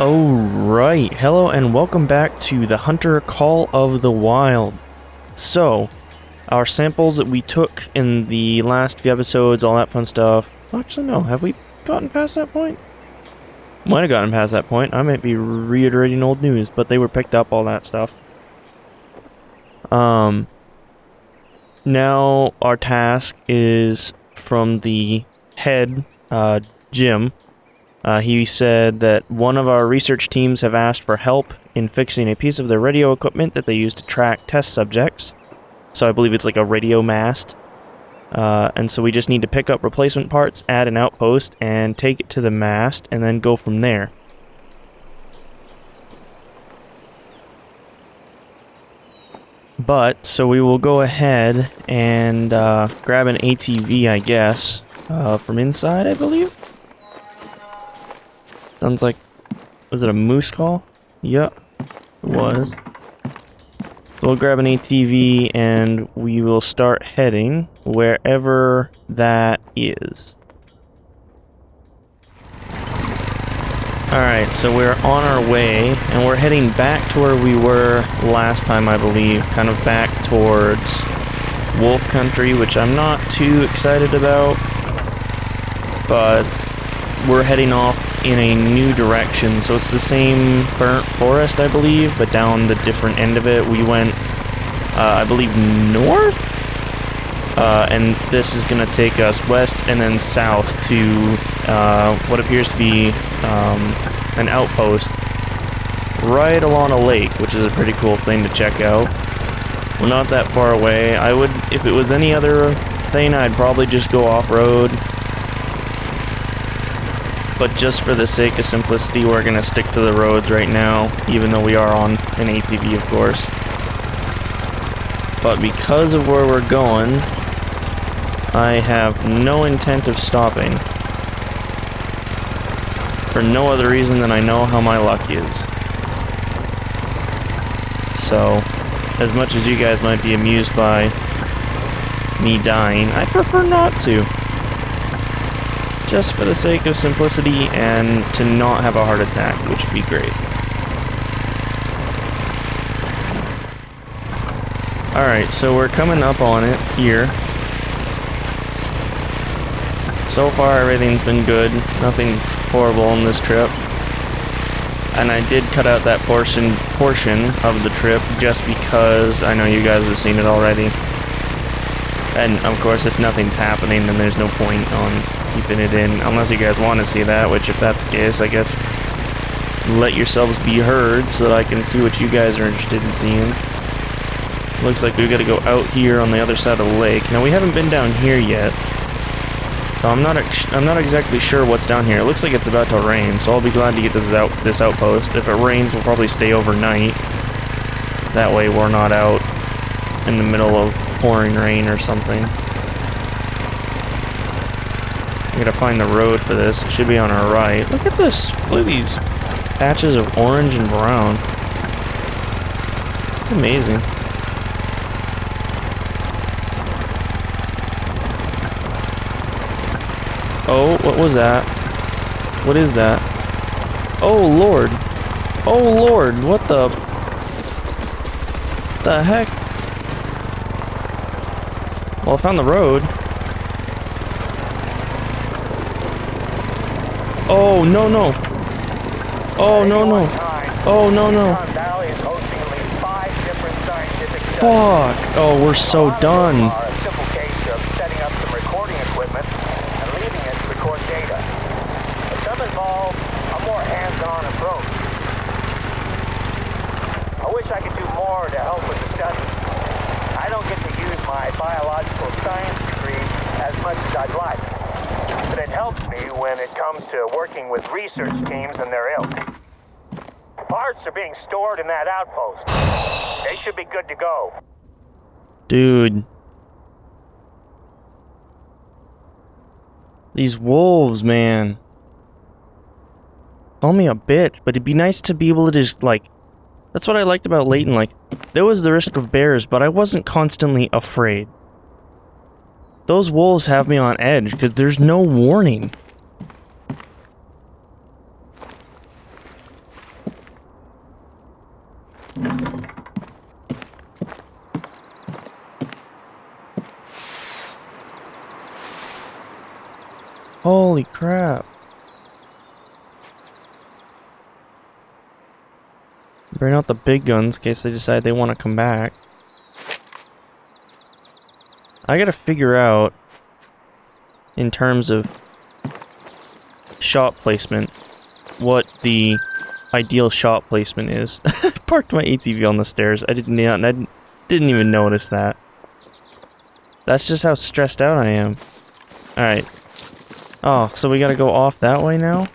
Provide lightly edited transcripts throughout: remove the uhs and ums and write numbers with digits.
Alright, hello and welcome back to the Hunter Call of the Wild. So, our samples that we took in the last few episodes, all that fun stuff. Actually, no, have we gotten past that point? Might have gotten past that point. I might be reiterating old news, but they were picked up, all that stuff. Now our task is from the head, Jim. He said that one of our research teams have asked for help in fixing a piece of their radio equipment that they use to track test subjects. So I believe it's like a radio mast. And so we just need to pick up replacement parts, add an outpost, and take it to the mast, and then go from there. But, so we will go ahead and grab an ATV, I guess, from inside, I believe? Sounds like, was it a moose call? Yep, it was. So we'll grab an ATV and we will start heading wherever that is. Alright, so we're on our way and we're heading back to where we were last time, I believe. Kind of back towards Wolf Country, which I'm not too excited about. But we're heading off in a new direction, so it's the same burnt forest, I believe, but down the different end of it. We went, I believe, north? And this is going to take us west and then south to what appears to be an outpost right along a lake, which is a pretty cool thing to check out. We're not that far away. I would, if it was any other thing, I'd probably just go off-road. But just for the sake of simplicity, we're going to stick to the roads right now, even though we are on an ATV, of course. But because of where we're going, I have no intent of stopping. For no other reason than I know how my luck is. So, as much as you guys might be amused by me dying, I prefer not to. Just for the sake of simplicity and to not have a heart attack, which would be great. Alright, so we're coming up on it here. So far everything's been good, nothing horrible on this trip. And I did cut out that portion of the trip just because I know you guys have seen it already. And of course if nothing's happening then there's no point on keeping it in, unless you guys want to see that, which if that's the case, I guess let yourselves be heard so that I can see what you guys are interested in seeing. Looks like we've got to go out here on the other side of the lake. Now we haven't been down here yet, so I'm not exactly sure what's down here. It looks like it's about to rain, so I'll be glad to get to this outpost. If it rains, we'll probably stay overnight. That way we're not out in the middle of pouring rain or something. I gotta find the road for this. It should be on our right. Look at this. Look at these patches of orange and brown. It's amazing. Oh, what was that? What is that? Oh, Lord. Oh, Lord. What the heck? Well, I found the road. Oh, no, no. Oh, no, no. Oh, no, no. Fuck. Oh, we're so done. A simple case of setting up some recording equipment and leaving it to record data. It does involve a more hands-on approach. I wish I could do more to help with the study. I don't get to use my biological science degree as much as I'd like. But it helps me when it comes to working with research teams and their ilk. Parts are being stored in that outpost. They should be good to go. Dude. These wolves, man. Call me a bitch, but it'd be nice to be able to just, like... That's what I liked about Layton, like, there was the risk of bears, but I wasn't constantly afraid. Those wolves have me on edge, because there's no warning. Holy crap. Bring out the big guns in case they decide they want to come back. I gotta figure out, in terms of shot placement, what the ideal shot placement is. I parked my ATV on the stairs. I didn't even notice that. That's just how stressed out I am. Alright. Oh, so we gotta go off that way now?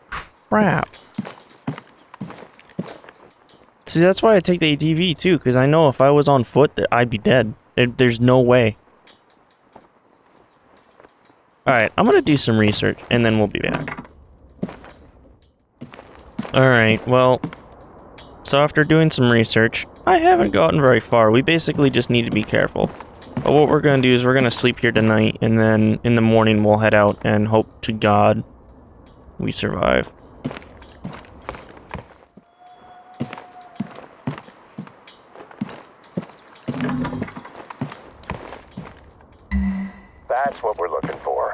Crap. See, that's why I take the ATV too, because I know if I was on foot, I'd be dead. There's no way. Alright, I'm gonna do some research, and then we'll be back. Alright, well, so after doing some research, I haven't gotten very far. We basically just need to be careful. But what we're gonna do is we're gonna sleep here tonight, and then in the morning we'll head out and hope to God we survive. That's what we're looking for.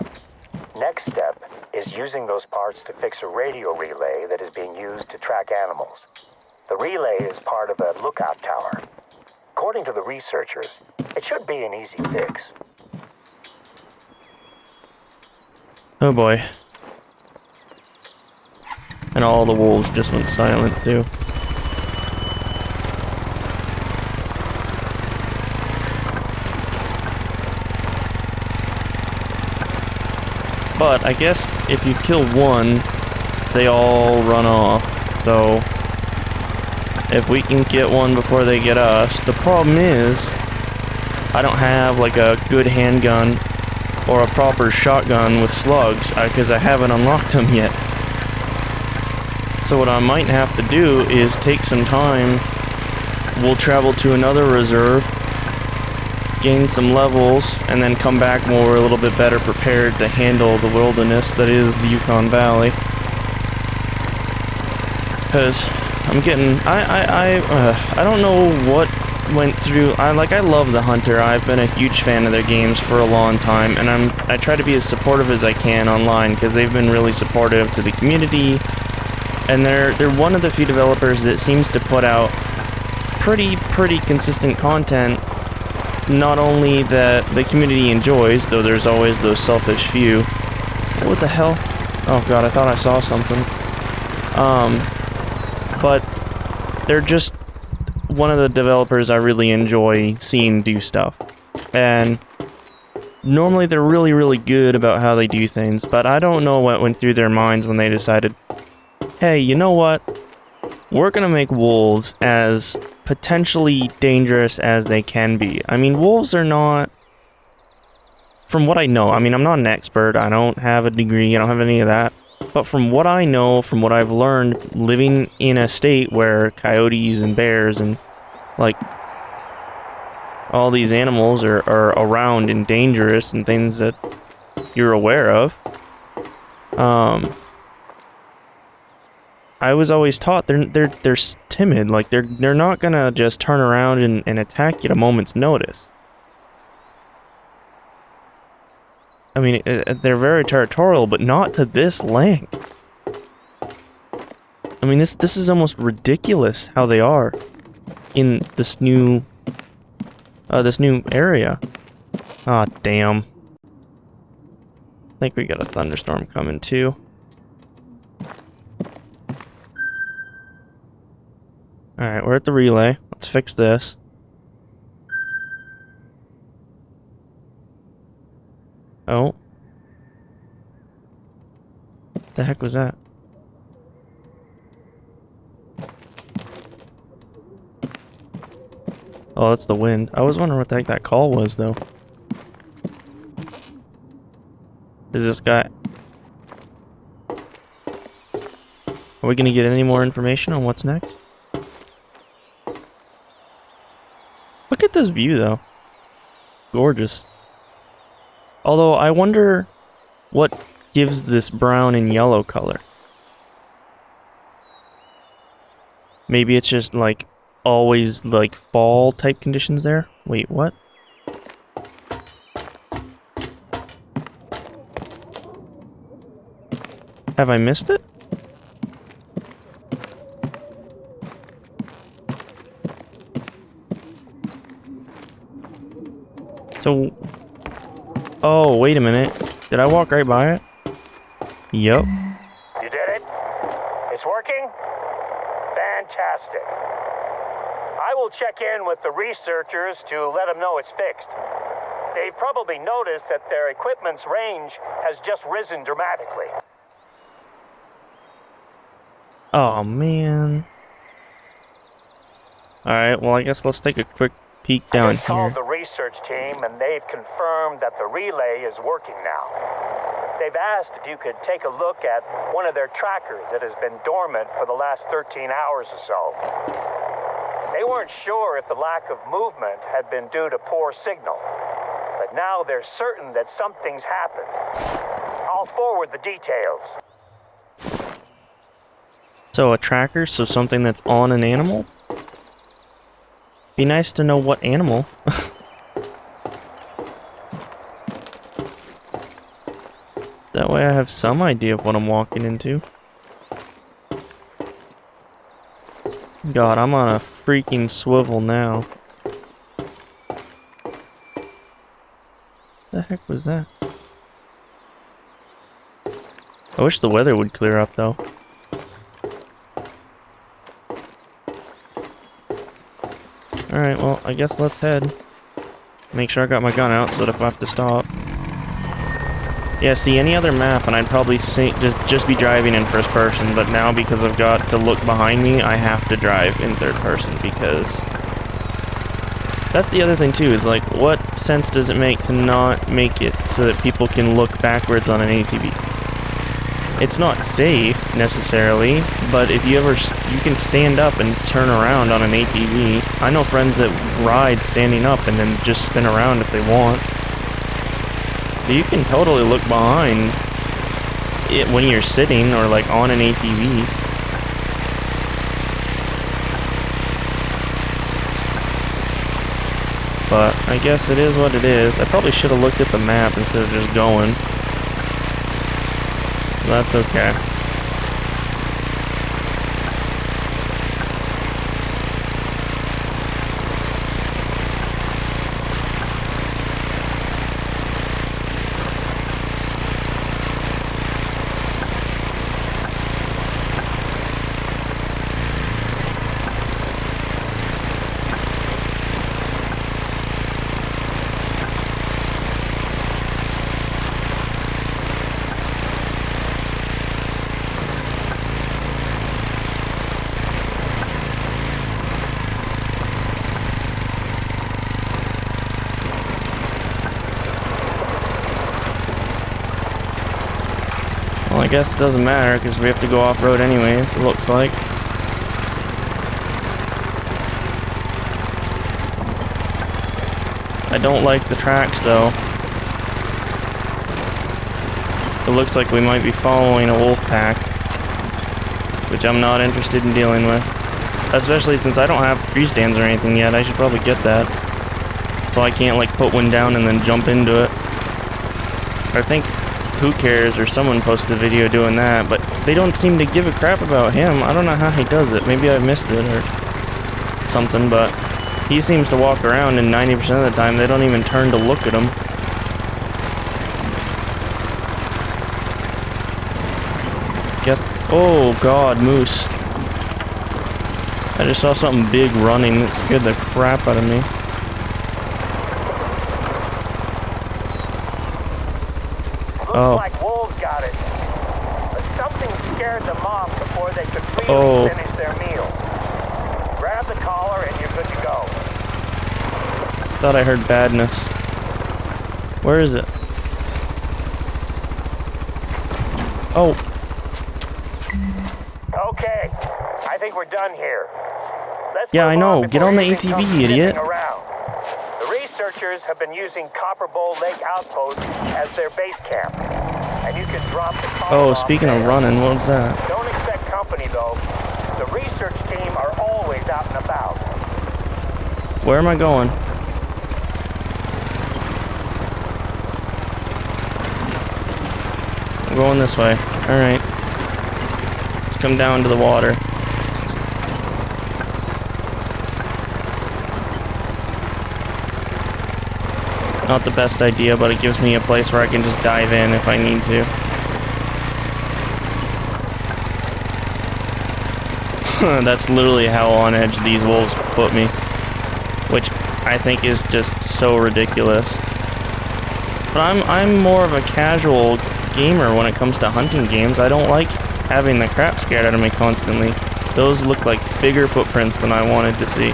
Next step is using those parts to fix a radio relay that is being used to track animals. The relay is part of a lookout tower. According to the researchers, it should be an easy fix. Oh boy. And all the wolves just went silent too. But I guess if you kill one, they all run off. So if we can get one before they get us, the problem is I don't have like a good handgun or a proper shotgun with slugs because I haven't unlocked them yet. So what I might have to do is take some time. We'll travel to another reserve, gain some levels, and then come back when we're a little bit better prepared to handle the wilderness that is the Yukon Valley. Because I'm getting, I don't know what went through. I love the Hunter. I've been a huge fan of their games for a long time, and I try to be as supportive as I can online because they've been really supportive to the community, and they're one of the few developers that seems to put out pretty consistent content. Not only that the community enjoys, though there's always those selfish few. What the hell? Oh god, I thought I saw something. But they're just one of the developers I really enjoy seeing do stuff. And normally they're really good about how they do things, but I don't know what went through their minds when they decided, hey, you know what? We're gonna make wolves as potentially dangerous as they can be. I mean, wolves are not, from what I know, I mean, I'm not an expert, I don't have a degree, I don't have any of that, but from what I know, from what I've learned, living in a state where coyotes and bears and, like, all these animals are around and dangerous and things that you're aware of, I was always taught they're timid. Like they're not gonna just turn around and attack you at a moment's notice. I mean, they're very territorial, but not to this length. I mean, this is almost ridiculous how they are in this new area. Ah, damn. I think we got a thunderstorm coming too. Alright, we're at the relay. Let's fix this. Oh. What the heck was that? Oh, that's the wind. I was wondering what the heck that call was, though. Is this guy... Are we gonna get any more information on what's next? Look at this view, though. Gorgeous. Although, I wonder what gives this brown and yellow color. Maybe it's just, like, always, like, fall type conditions there? Wait, what? Have I missed it? So... Oh, wait a minute. Did I walk right by it? Yup. You did it? It's working? Fantastic. I will check in with the researchers to let them know it's fixed. They've probably noticed that their equipment's range has just risen dramatically. Oh, man. Alright, well, I guess let's take a quick peek down I just called here. the research team, and they've confirmed that the relay is working now. They've asked if you could take a look at one of their trackers that has been dormant for the last 13 hours or so. They weren't sure if the lack of movement had been due to poor signal, but now they're certain that something's happened. I'll forward the details. So a tracker, so something that's on an animal? Be nice to know what animal. That way I have some idea of what I'm walking into. God, I'm on a freaking swivel now. The heck was that? I wish the weather would clear up though. Alright, well, I guess let's head. Make sure I got my gun out so that if I have to stop. Yeah, see, any other map and I'd probably just be driving in first person, but now because I've got to look behind me, I have to drive in third person because... That's the other thing too, is like, what sense does it make to not make it so that people can look backwards on an ATV? It's not safe, necessarily, but if you can stand up and turn around on an ATV. I know friends that ride standing up and then just spin around if they want. So you can totally look behind it when you're sitting or like on an ATV. But I guess it is what it is. I probably should have looked at the map instead of just going. That's okay. Well, I guess it doesn't matter because we have to go off-road anyways, it looks like. I don't like the tracks though. It looks like we might be following a wolf pack, which I'm not interested in dealing with. Especially since I don't have tree stands or anything yet. I should probably get that. So I can't like put one down and then jump into it. I think Who Cares or someone posted a video doing that, but they don't seem to give a crap about him. I don't know how he does it. Maybe I missed it or something, but he seems to walk around and 90% of the time they don't even turn to look at him. Oh god, moose. I just saw something big running that scared the crap out of me. Looks like wolves got it. But something scared them off before they could really finish their meal. Grab the collar and you're good to go. Thought I heard badness. Where is it? Oh. Okay, I think we're done here. Let's Yeah, I move on know. Get before on the anything ATV, comes idiot. sniffing around. The researchers have been using Copper Bowl Lake Outpost as their base camp. And you can drop the collar Oh, off speaking of there. running, what was that? Don't expect company, though. The research team are always out and about. Where am I going? I'm going this way. Alright. Let's come down to the water. Not the best idea, but it gives me a place where I can just dive in if I need to. That's literally how on edge these wolves put me, which I think is just so ridiculous. But I'm more of a casual gamer when it comes to hunting games. I don't like having the crap scared out of me constantly. Those look like bigger footprints than I wanted to see.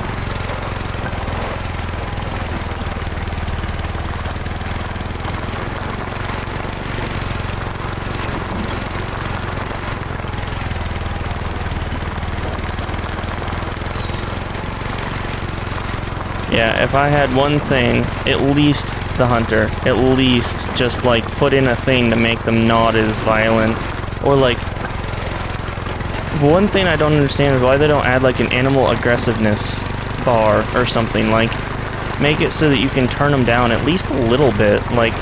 Yeah, if I had one thing, at least the hunter, at least just like put in a thing to make them not as violent. Or like, one thing I don't understand is why they don't add like an animal aggressiveness bar or something. Like, make it so that you can turn them down at least a little bit. Like,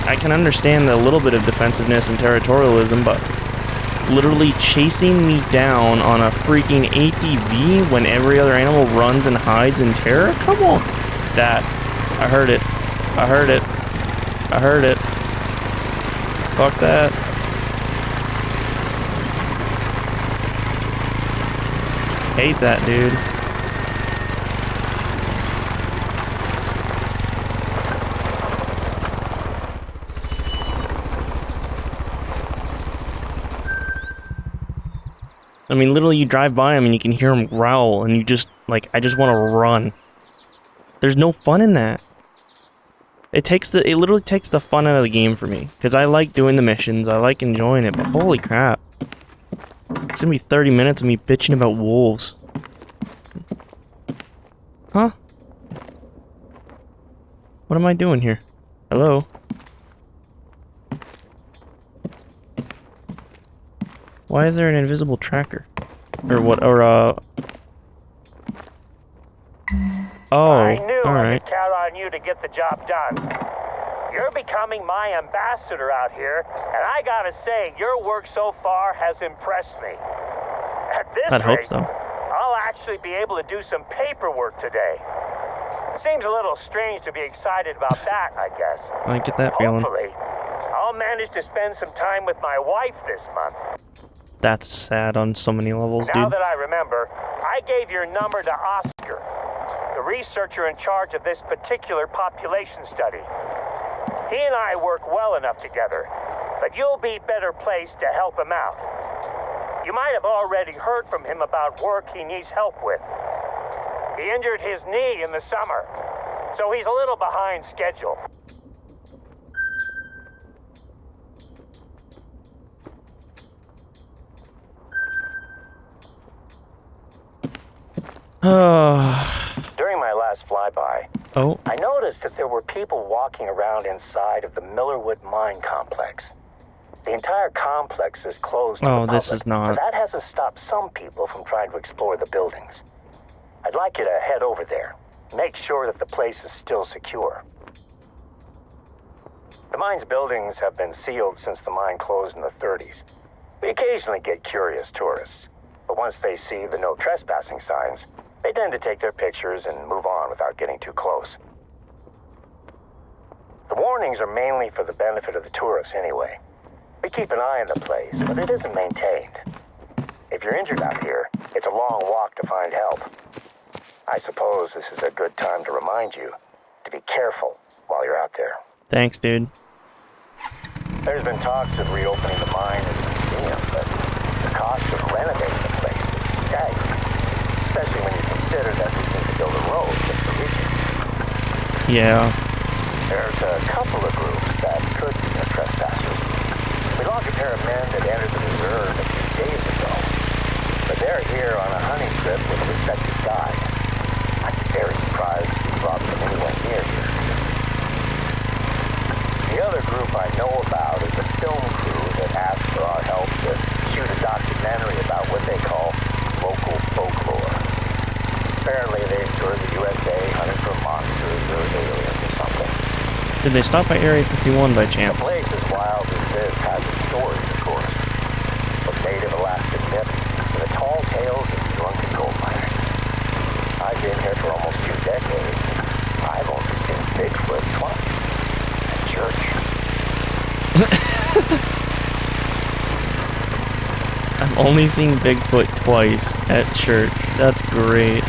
I can understand the little bit of defensiveness and territorialism, but literally chasing me down on a freaking ATV when every other animal runs and hides in terror? Come on. That. I heard it. I heard it. I heard it. Fuck that. Hate that, dude. I mean, literally, you drive by him and you can hear him growl, and you just, like, I just want to run. There's no fun in that. It literally takes the fun out of the game for me, because I like doing the missions, I like enjoying it, but holy crap. It's gonna be 30 minutes of me bitching about wolves. Huh? What am I doing here? Hello? Why is there an invisible tracker? Or what, or I knew I alright. could count on you to get the job done. You're becoming my ambassador out here, and I gotta say, your work so far has impressed me. At this I'd hope rate, so. I'll actually be able to do some paperwork today. Seems a little strange to be excited about that, I guess. I get that feeling. Hopefully, I'll manage to spend some time with my wife this month. That's sad on so many levels, Now dude. that I remember, I gave your number to Oscar, the researcher in charge of this particular population study. He and I work well enough together, but you'll be better placed to help him out. You might have already heard from him about work he needs help with. He injured his knee in the summer, so he's a little behind schedule. During my last flyby, I noticed that there were people walking around inside of the Millerwood mine complex. The entire complex is closed to the public, this is not. but that hasn't stopped some people from trying to explore the buildings. I'd like you to head over there. Make sure that the place is still secure. The mine's buildings have been sealed since the mine closed in the 30s. We occasionally get curious tourists, but once they see the no trespassing signs, they tend to take their pictures and move on without getting too close. The warnings are mainly for the benefit of the tourists anyway. We keep an eye on the place, but it isn't maintained. If you're injured out here, it's a long walk to find help. I suppose this is a good time to remind you to be careful while you're out there. Thanks, dude. There's been talks of reopening the mine as a museum, but the cost of renovating the place is staggering, especially when you consider that we need to build a road just to reach it. Yeah. There's a couple of groups that could be the trespassers. We lost a pair of men that entered the reserve a few days ago, but they're here on a hunting trip with a respected guide. I'd be very surprised if we brought them anywhere near here. The other group I know about is a film crew that asked for our help to shoot a documentary about what they call local folklore. Apparently they toured the USA hunting for monsters or aliens or something. Did they stop by Area 51 by The chance? place as wild as this has its stories, of course. But native Alaskan myth and the tall tales of drunken gold miners. I've been here for almost 2 decades. I've only seen Bigfoot twice at church. I've only seen Bigfoot twice at church. That's great.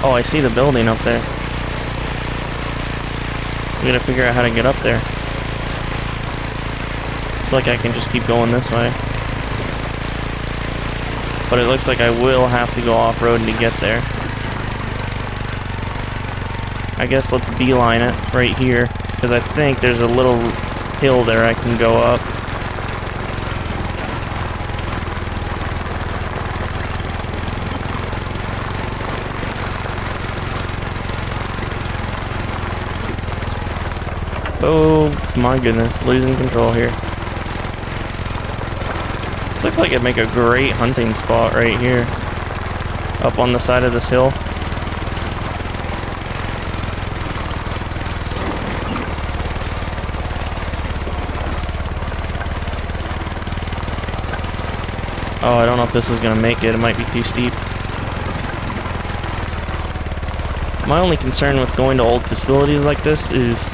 Oh, I see the building up there. We gotta figure out how to get up there. It's like I can just keep going this way. But it looks like I will have to go off-road to get there. I guess let's beeline it right here, because I think there's a little hill there I can go up. Oh my goodness, losing control here. This looks like it'd make a great hunting spot right here. Up on the side of this hill. Oh, I don't know if this is gonna make it. It might be too steep. My only concern with going to old facilities like this is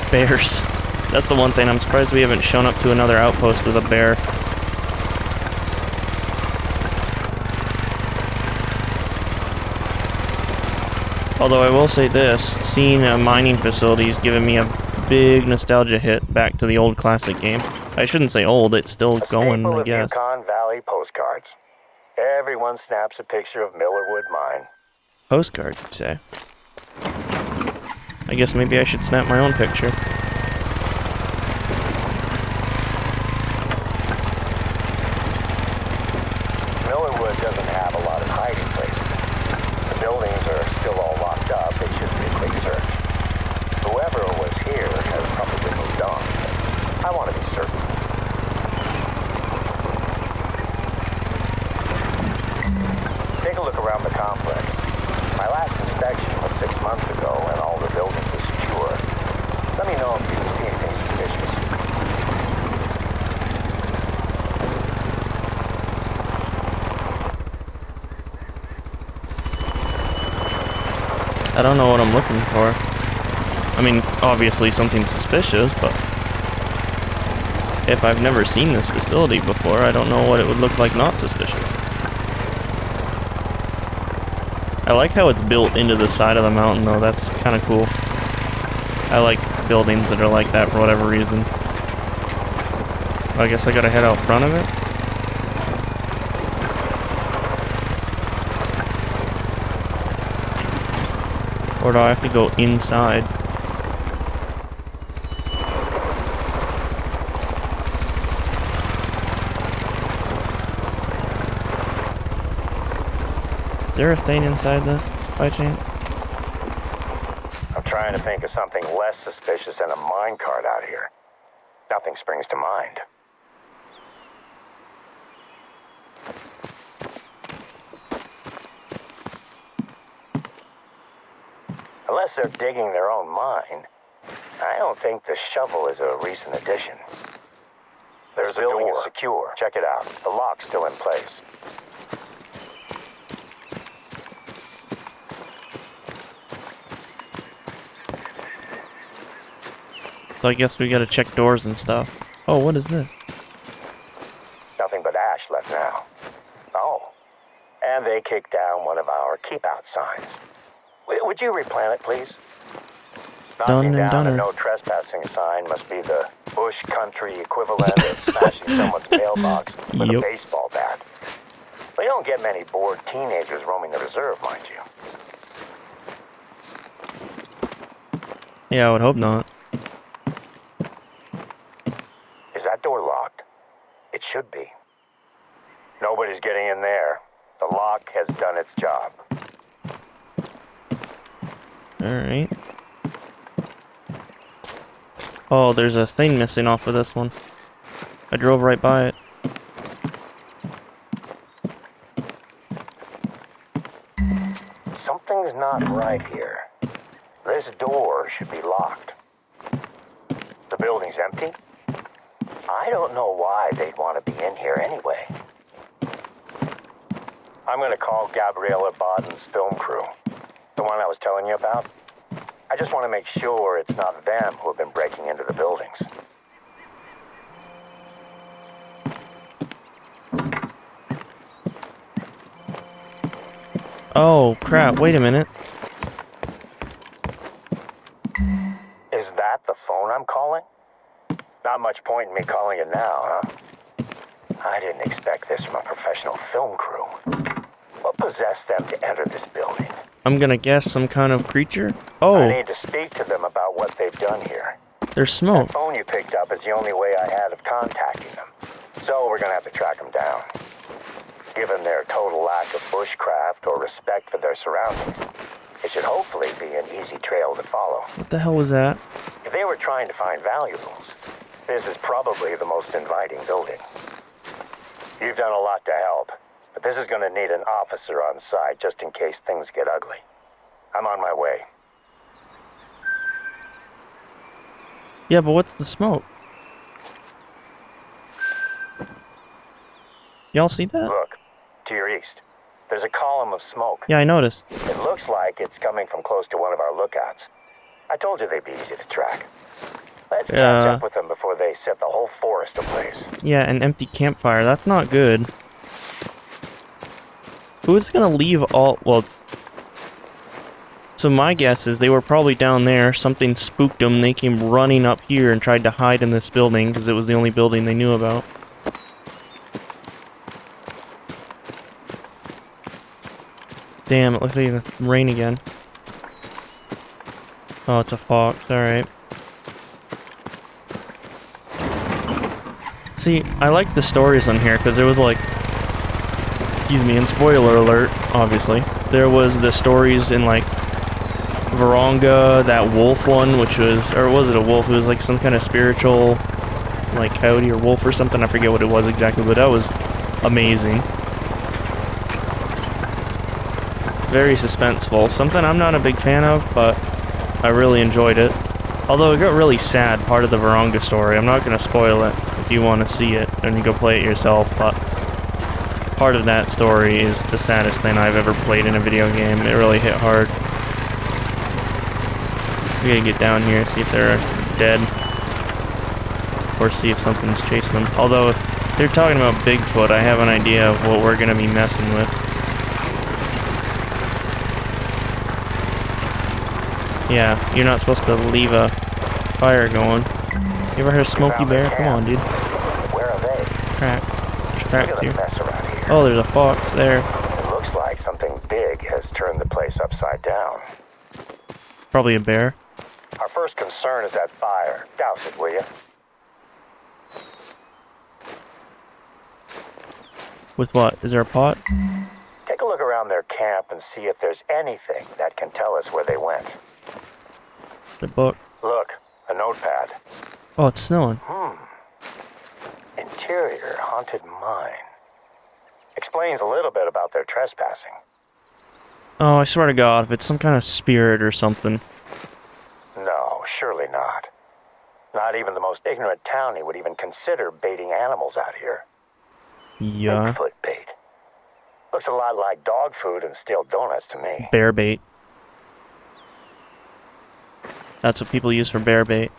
bears. That's the one thing. I'm surprised we haven't shown up to another outpost with a bear. Although I will say this, seeing a mining facility is giving me a big nostalgia hit back to the old classic game. I shouldn't say old, it's still going, I guess. Yukon Valley postcards. Everyone snaps a picture of Millerwood Mine. Postcards, you'd say. I guess maybe I should snap my own picture. Millerwood doesn't have a lot of hiding places. The buildings are still all locked up. It should be a quick search. Whoever was here has probably moved on. I want to be certain. Take a look around the complex. My last inspection was 6 months ago, and all the buildings are secure. Let me know if you see anything suspicious. I don't know what I'm looking for. I mean, obviously something suspicious, but if I've never seen this facility before, I don't know what it would look like not suspicious. I like how it's built into the side of the mountain, though. That's kind of cool. I like buildings that are like that for whatever reason. I guess I gotta head out front of it. Or do I have to go inside? Is there a thing inside this, by chance? I'm trying to think of something less suspicious than a minecart out here. Nothing springs to mind. Unless they're digging their own mine, I don't think the shovel is a recent addition. There's a door. The building is secure. Check it out. The lock's still in place. So I guess we gotta check doors and stuff. Oh, what is this? Nothing but ash left now. Oh, and they kicked down one of our keep out signs. Would you replant it, please? Knocking down a no trespassing sign must be the bush country equivalent of smashing someone's mailbox with a baseball bat. We don't get many bored teenagers roaming the reserve, mind you. Yeah, I would hope not. Is that door locked? It should be. Nobody's getting in there. The lock has done its job. Alright. Oh, there's a thing missing off of this one. I drove right by it. not right here. This door should be locked. The building's empty? I don't know why they'd want to be in here anyway. I'm gonna call Gabriella Baden's film crew. The one I was telling you about. I just want to make sure it's not them who have been breaking into the buildings. Oh, crap. Wait a minute. Is that the phone I'm calling? Not much point in me calling it now, huh? I didn't expect this from a professional film crew. What possessed them to enter this building? I'm gonna guess some kind of creature? I Oh, need to speak to them about what they've done here. there's smoke. The phone you picked up is the only way I had of contacting them. So we're gonna have to track them down. Given their total lack of bushcraft or respect for their surroundings, it should hopefully be an easy trail to follow. What the hell was that? If they were trying to find valuables, this is probably the most inviting building. You've done a lot to help, but this is gonna need an officer on site just in case things get ugly. I'm on my way. Yeah, but what's the smoke? Y'all see that? Look, to your east, there's a column of smoke. Yeah, I noticed. It looks like it's coming from close to one of our lookouts. I told you they'd be easy to track. Let's catch up with them before they set the whole forest ablaze. Yeah, an empty campfire. That's not good. Who's gonna leave all... Well... So my guess is they were probably down there, something spooked them, they came running up here and tried to hide in this building, because it was the only building they knew about. Damn, it looks like it's gonna rain again. Oh, it's a fox, alright. See, I like the stories on here, because there was like... Excuse me, and spoiler alert, obviously. There was the stories in like... Varonga, that wolf one, which was... Or was it a wolf? It was like some kind of spiritual... Like coyote or wolf or something, I forget what it was exactly, but that was amazing. Very suspenseful. Something I'm not a big fan of, but I really enjoyed it. Although it got really sad, part of the Varonga story. I'm not going to spoil it if you want to see it and go play it yourself, but part of that story is the saddest thing I've ever played in a video game. It really hit hard. We gotta get down here, see if they're dead. Or see if something's chasing them. Although, if they're talking about Bigfoot, I have an idea of what we're gonna be messing with. Yeah, you're not supposed to leave a fire going. You ever heard of Smokey Bear? Come on, dude. Where are they? Cracked. There's cracks here. Mess around here. Oh, there's a fox there. It looks like something big has turned the place upside down. Probably a bear. Our first concern is that fire. Douse it, will you? With what? Is there a pot? Take a look around their camp and see if there's anything that can tell us where they went. The book. Look, a notepad. Oh, it's snowing. Interior haunted mine. Explains a little bit about their trespassing. Oh, I swear to God, if it's some kind of spirit or something. No, surely not. Not even the most ignorant townie would even consider baiting animals out here. Yeah. Bigfoot bait. Looks a lot like dog food and stale donuts to me. Bear bait. That's what people use for bear bait.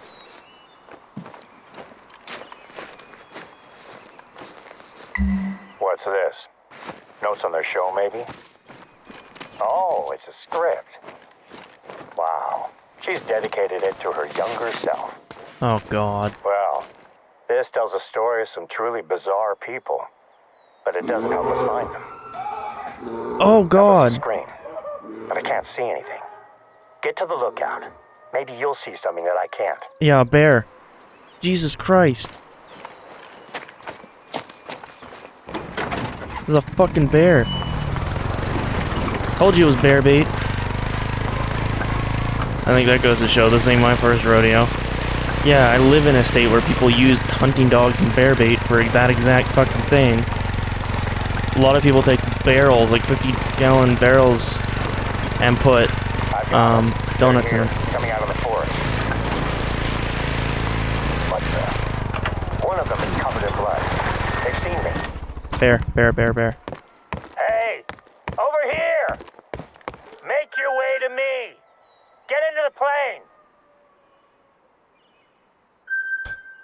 What's this? Notes on their show, maybe? Oh, it's a script. Wow. She's dedicated it to her younger self. Oh, God. Well, this tells a story of some truly bizarre people. But it doesn't help us find them. Oh, God. Screen, but I can't see anything. Get to the lookout. Maybe you'll see something that I can't. Yeah, a bear. Jesus Christ. There's a fucking bear. Told you it was bear bait. I think that goes to show this ain't my first rodeo. Yeah, I live in a state where people use hunting dogs and bear bait for that exact fucking thing. A lot of people take barrels, like 50-gallon barrels, and put Donuts in They're them. here, coming out of the forest. What the? One of them is covered in blood. They've seen me. Bear. Hey! Over here! Make your way to me! Get into the plane!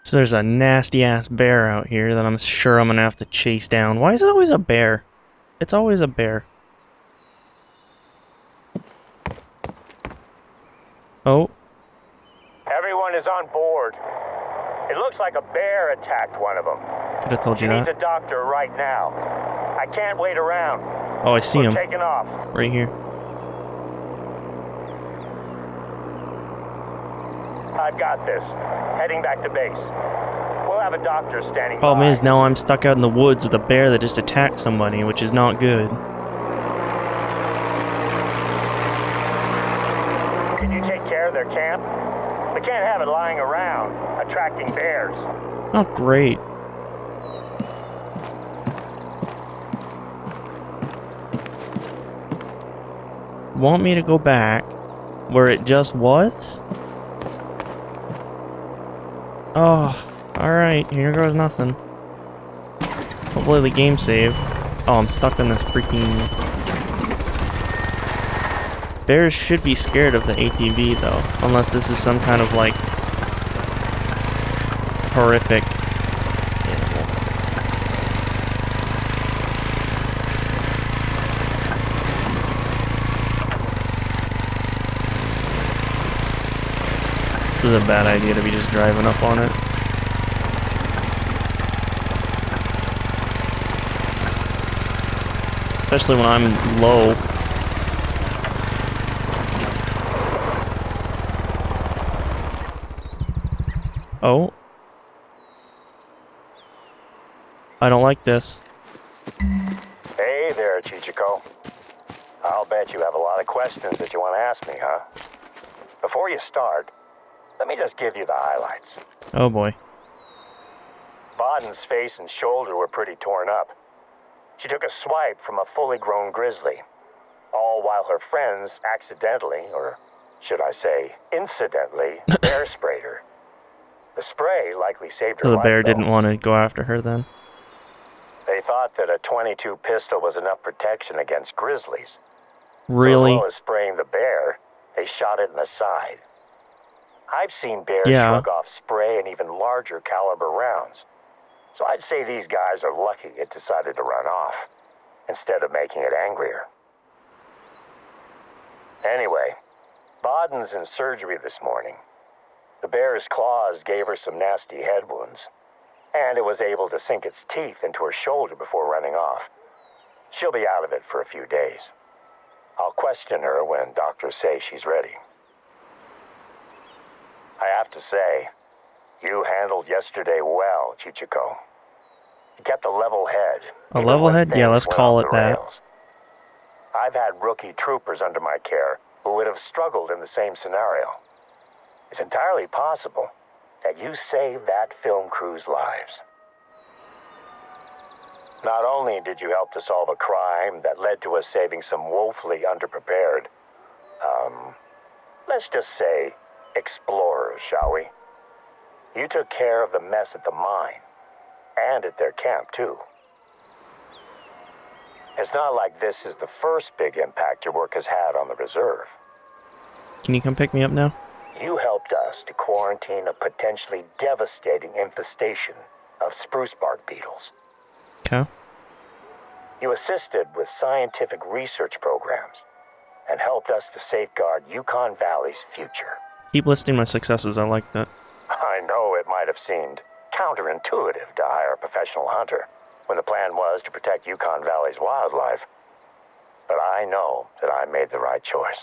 So there's a nasty ass bear out here that I'm sure I'm gonna have to chase down. Why is it always a bear? It's always a bear. Oh. Everyone is on board. It looks like a bear attacked one of them. Could have told you She needs that. a doctor right now. I can't wait around. Oh, I see We're him. taking off. Right here. I've got this. Heading back to base. We'll have a doctor standing Problem by. is, now I'm stuck out in the woods with a bear that just attacked somebody, which is not good. Can you take care of their camp? We can't have it lying around, attracting bears. Oh, great. Want me to go back where it just was? Oh, alright, here goes nothing. Hopefully the game save. Oh, I'm stuck in this freaking... Bears should be scared of the ATV though, unless this is some kind of like horrific animal. This is a bad idea to be just driving up on it. Especially when I'm low. Oh. I don't like this. Hey there, Chichiko. I'll bet you have a lot of questions that you want to ask me, huh? Before you start, let me just give you the highlights. Oh boy. Baden's face and shoulder were pretty torn up. She took a swipe from a fully grown grizzly, all while her friends accidentally, or should I say incidentally, bear sprayed her. The spray likely saved her So the life, bear though. didn't want to go after her then? They thought that a .22 pistol was enough protection against grizzlies. Really? So as well as spraying the bear, they shot it in the side. I've seen bears Yeah. shrug off spray and even larger caliber rounds. So I'd say these guys are lucky it decided to run off, instead of making it angrier. Anyway, Baden's in surgery this morning. The bear's claws gave her some nasty head wounds, and it was able to sink its teeth into her shoulder before running off. She'll be out of it for a few days. I'll question her when doctors say she's ready. I have to say, you handled yesterday well, Chichiko. You kept a level head. A even level when head? Yeah, things let's went call off it the that. rails. I've had rookie troopers under my care who would have struggled in the same scenario. It's entirely possible that you saved that film crew's lives. Not only did you help to solve a crime that led to us saving some woefully underprepared, let's just say, explorers, shall we? You took care of the mess at the mine, and at their camp, too. It's not like this is the first big impact your work has had on the reserve. Can you come pick me up now? You helped us to quarantine a potentially devastating infestation of spruce bark beetles. Okay. You assisted with scientific research programs and helped us to safeguard Yukon Valley's future. Keep listing my successes, I like that. I know it might have seemed counterintuitive to hire a professional hunter when the plan was to protect Yukon Valley's wildlife, but I know that I made the right choice.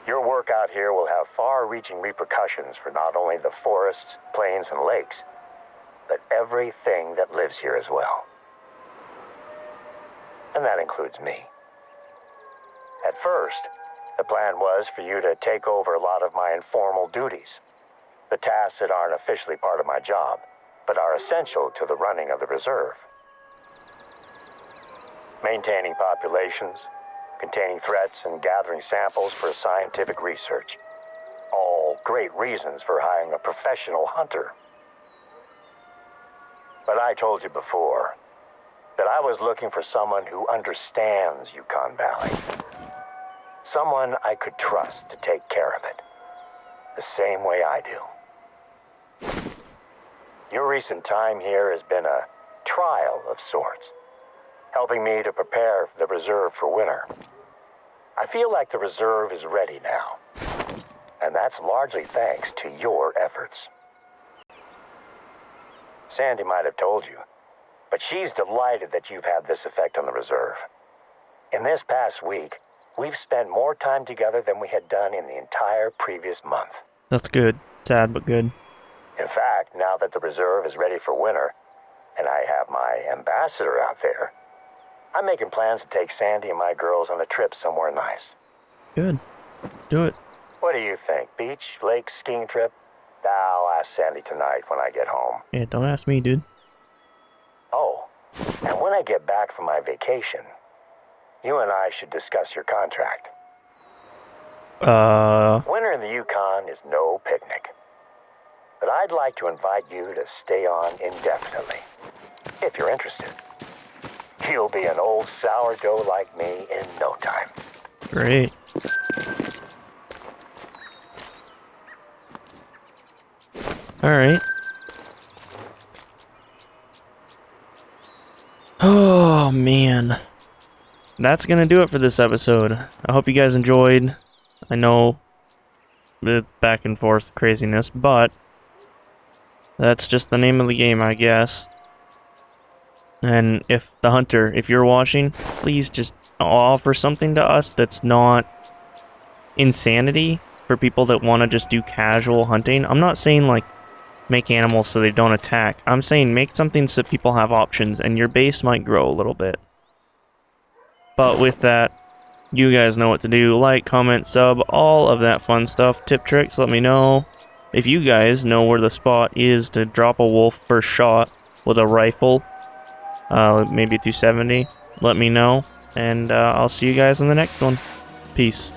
Your work out here will have far-reaching repercussions for not only the forests, plains, and lakes, but everything that lives here as well. And that includes me. At first, the plan was for you to take over a lot of my informal duties, the tasks that aren't officially part of my job, but are essential to the running of the reserve. Maintaining populations, containing threats and gathering samples for scientific research. All great reasons for hiring a professional hunter. But I told you before that I was looking for someone who understands Yukon Valley. Someone I could trust to take care of it, the same way I do. Your recent time here has been a trial of sorts, helping me to prepare the reserve for winter. I feel like the reserve is ready now, and that's largely thanks to your efforts. Sandy might have told you, but she's delighted that you've had this effect on the reserve. In this past week, we've spent more time together than we had done in the entire previous month. That's good. Sad, but good. In fact, now that the reserve is ready for winter, and I have my ambassador out there, I'm making plans to take Sandy and my girls on a trip somewhere nice. Good. Do it. What do you think? Beach, lake, skiing trip? I'll ask Sandy tonight when I get home. Yeah, don't ask me, dude. Oh, and when I get back from my vacation, you and I should discuss your contract. Winter in the Yukon is no picnic. But I'd like to invite you to stay on indefinitely, if you're interested. You'll be an old sourdough like me in no time. Great. Alright. Oh, man. That's gonna do it for this episode. I hope you guys enjoyed. I know the back and forth craziness, but that's just the name of the game, I guess. And if the hunter, if you're watching, please just offer something to us that's not insanity for people that want to just do casual hunting. I'm not saying like make animals so they don't attack. I'm saying make something so people have options and your base might grow a little bit. But with that, you guys know what to do. Like, comment, sub, all of that fun stuff. Tip tricks, let me know. If you guys know where the spot is to drop a wolf first shot with a rifle, maybe a 270, let me know. And I'll see you guys in the next one. Peace.